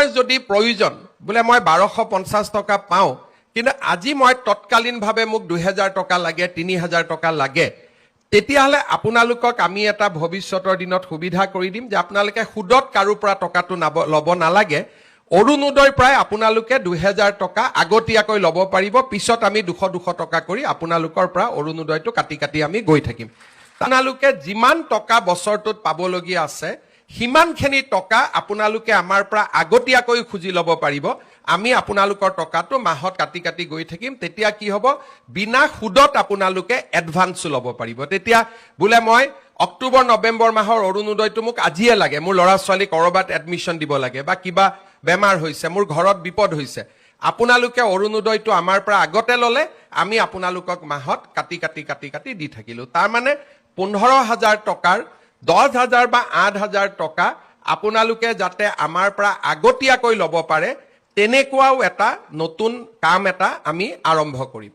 সময় যদি প্ৰয়োজন বোলে মই 1250 টকা পাওঁ কিন্তু আজি মই তৎকালীনভাৱে মোক 2000 টকা লাগে 3000 টকা লাগে তেতিয়াহলে আপোনালোকক আমি এটা ভৱিষ্যতৰ দিনত সুবিধা কৰি দিম যে আপোনালোকে সুদত কাৰো পৰা টকাটো লব নালাগে অৰুণোদয় প্ৰায় আপোনালোকে 2000 টকা আগতীয়াকৈ লব পাৰিব পিছত আমি 200 টকা কৰি আপোনালোকৰ পৰা অৰুণোদয়টো কাটি কাটি আমি গৈ থাকিম আপোনালোকে যিমান টকা বছৰটোত পাবলগীয়া আছে হিমানখিনি টকা আপোনালোকে আমাৰ পৰা আগতীয়াকৈ খুজি লব পাৰিব আমি আপোনালোকৰ টকাটো মাহত কাটি কাটি গৈ থাকিম তেতিয়া কি হ'ব বিনা সুদত আপোনালোকে এডভান্স লব পাৰিব তেতিয়া বুলে মই অক্টোবৰ নৱেম্বৰ মাহৰ অৰুণোদয়টো মোক আজিয়ে লাগে মোৰ ল'ৰা ছোৱালী কৰবাত এডমিশন দিব লাগে বা কিবা বেমাৰ হৈছে মোৰ ঘৰত বিপদ হৈছে আপোনালোকে অৰুণোদয়টো আমাৰ পৰা আগতে ললে আমি আপোনালোকক মাহত কাটি কাটি কাটি কাটি দি থাকিলো তাৰ মানে 15000 টকাৰ 10000 বা 8000 টকা আপোনালোকে যাতে আমাৰ পৰা আগতীয়াকৈ লব পাৰে তেনেকুৱাও এটা নতুন কাম এটা আমি আৰম্ভ কৰিম